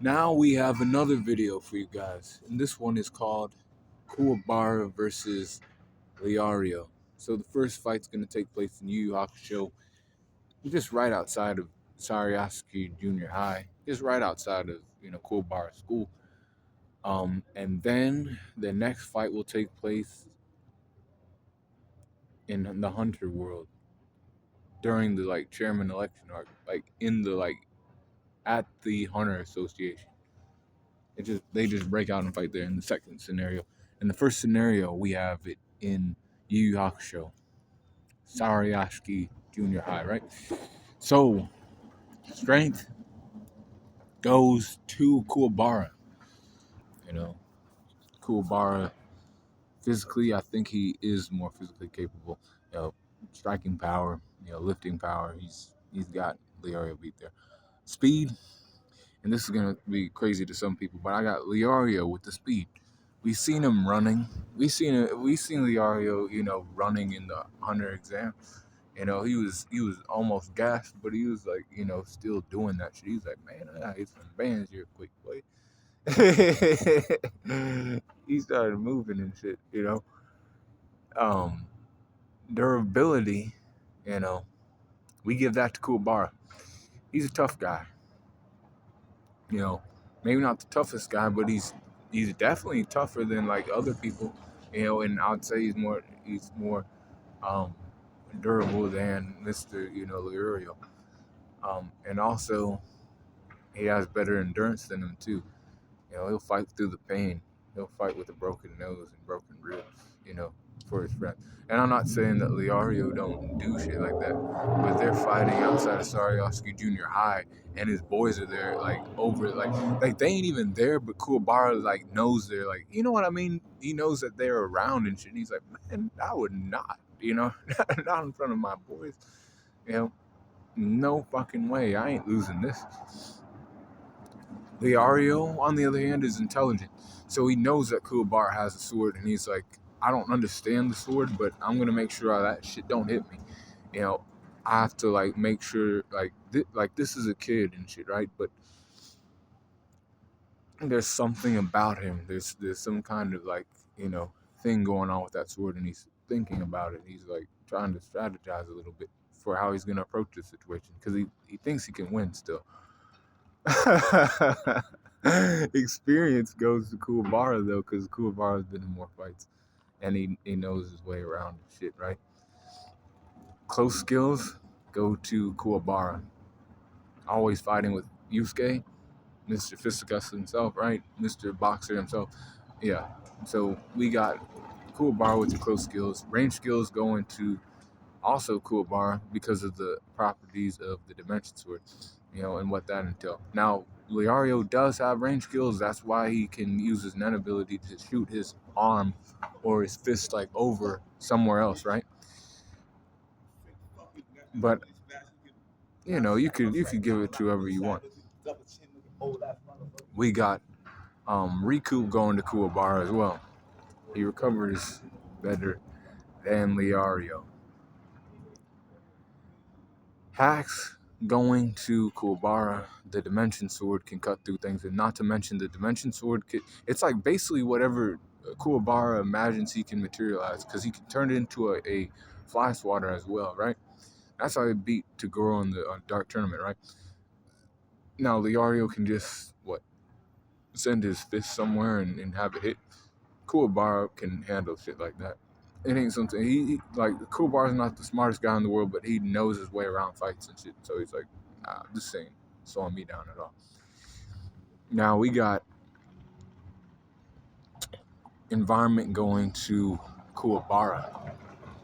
Now we have another video for you guys, and this one is called Kuwabara versus Leorio. So the first fight's going to take place in Yu Yu Hakusho, just right outside of Sariasuke Junior High, just right outside of Kuwabara School. And then the next fight will take place in the Hunter World during the chairman election, or in the at the Hunter Association. They just break out and fight there in the second scenario. In the first scenario, we have it in Yu Yu Hakusho, Sariasuke Junior High, right? So strength goes to Kuwabara. Kuwabara physically, I think he is more physically capable. Striking power, lifting power. He's got Leorio beat there. Speed, and this is gonna be crazy to some people, but I got Leorio with the speed. We've seen him running. We seen Leorio, running in the Hunter exam. He was almost gassed, but he was still doing that shit. He was like, man, I hit some bands here quick, boy. He started moving and shit. Um, Durability, we give that to Kuwabara. He's a tough guy. Maybe not the toughest guy, but he's definitely tougher than other people. And I'd say he's more um, durable than Mr. Leorio. And also he has better endurance than him too. He'll fight through the pain. He'll fight with a broken nose and broken ribs, for his friend. And I'm not saying that Leorio don't do shit like that, but they're fighting outside of Sariasuke Junior High, and his boys are there, over, they ain't even there, but Kuwabara, knows they're, you know what I mean? He knows that they're around and shit, and he's like, man, I would not, not in front of my boys, no fucking way, I ain't losing this. Leorio, on the other hand, is intelligent. So he knows that Kuwabara has a sword, and he's like, I don't understand the sword, but I'm going to make sure that shit don't hit me. I have to, make sure, this is a kid and shit, right? But there's something about him. There's some kind of, thing going on with that sword, and he's thinking about it. He's, trying to strategize a little bit for how he's going to approach this situation, because he thinks he can win still. Experience goes to Kuwabara though, because Kuwabara's been in more fights, and he knows his way around shit, right? Close skills go to Kuwabara. Always fighting with Yusuke, Mr. Fisticuffs himself, right? Mr. Boxer himself. Yeah. So we got Kuwabara with the close skills. Range skills going to also Kuwabara because of the properties of the Dimension Sword, and what that entails. Now, Leorio does have range skills. That's why he can use his net ability to shoot his arm or his fist over somewhere else, right? But you could give it to whoever you want. We got Riku going to Kuwabara as well. He recovers better than Leorio. Hacks going to Kuwabara. The Dimension Sword can cut through things, and not to mention the Dimension Sword, it's basically whatever Kuwabara imagines he can materialize, because he can turn it into a fly swatter as well, right? That's how he beat Tagoro in the Dark Tournament, right? Now, Leorio can just, send his fist somewhere and have it hit. Kuwabara can handle shit like that. It ain't something Kuwabara's not the smartest guy in the world, but he knows his way around fights and shit. So he's like, nah, this ain't slowing me down at all. Now we got environment going to Kuwabara,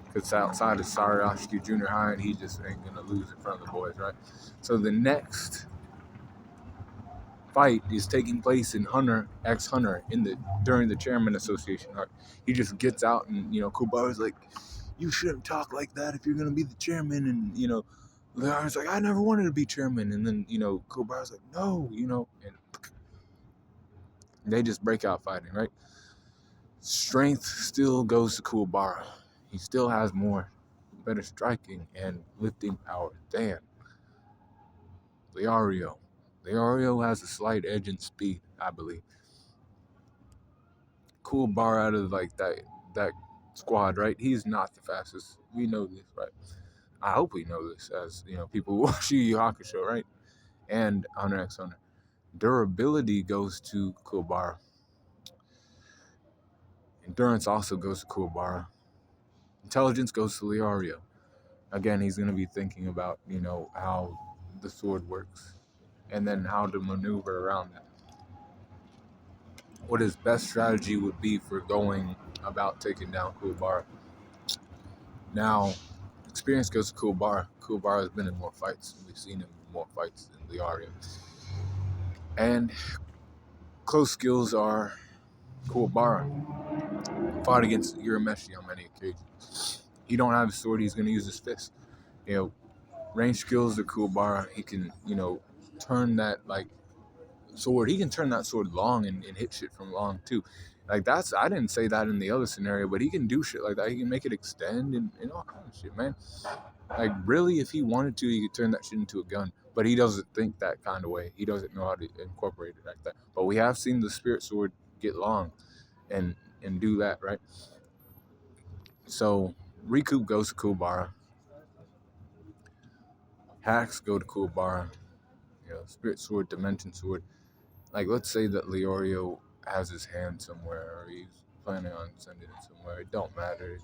because it's outside of Sariasuke Junior High, and he just ain't gonna lose in front of the boys, right? So the next fight is taking place in Hunter X Hunter during the Chairman Association arc. He just gets out, and Kuwabara's like, you shouldn't talk like that if you're gonna be the chairman, and Leon's like, I never wanted to be chairman, and then Kuwabara's like, no, and they just break out fighting, right? Strength still goes to Kuwabara. He still has better striking and lifting power than Leorio. Leorio has a slight edge in speed, I believe. Kuwabara out of like that squad, right? He's not the fastest. We know this, right? I hope we know this as people who watch Yu Yu Hakusho, right? And Hunter x Hunter. Durability goes to Kuwabara. Endurance also goes to Kuwabara. Intelligence goes to Leorio. Again, he's going to be thinking about how the sword works, and then how to maneuver around that. What his best strategy would be for going about taking down Kuwabara. Now, experience goes to Kuwabara. Kuwabara has been in more fights. We've seen him in more fights than Leorio. And close skills are Kuwabara. Fought against Urameshi on many occasions. He don't have a sword, he's going to use his fist. Range skills are Kuwabara. He can, turn that, sword. He can turn that sword long and hit shit from long, too. I didn't say that in the other scenario, but he can do shit like that. He can make it extend and all kinds of shit, man. Really, if he wanted to, he could turn that shit into a gun. But he doesn't think that kind of way. He doesn't know how to incorporate it like that. But we have seen the spirit sword get long and do that, right? So, Recoup goes to Kuwabara. Hacks go to Kuwabara. Spirit sword, dimension sword. Let's say that Leorio has his hand somewhere, or he's planning on sending it somewhere. It don't matter.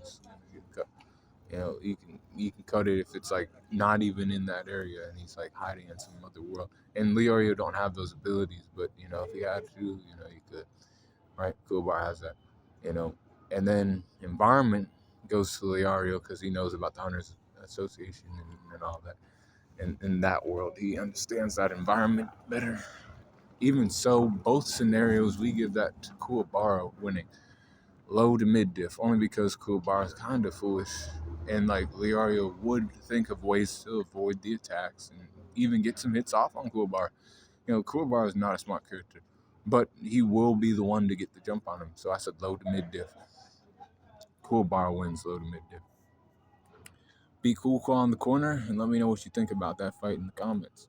You can cut it if it's not even in that area, and he's hiding in some other world. And Leorio don't have those abilities, but if he had to, he could. Right? Kuwabara has that. And then environment goes to Leorio because he knows about the Hunters Association and all that. And in that world, he understands that environment better. Even so, both scenarios, we give that to Kuwabara winning. Low to mid diff, only because Kuwabara is kind of foolish. And Leorio would think of ways to avoid the attacks and even get some hits off on Kuwabara. Kuwabara is not a smart character, but he will be the one to get the jump on him. So I said low to mid diff. Kuwabara wins low to mid diff. Be cool on the corner and let me know what you think about that fight in the comments.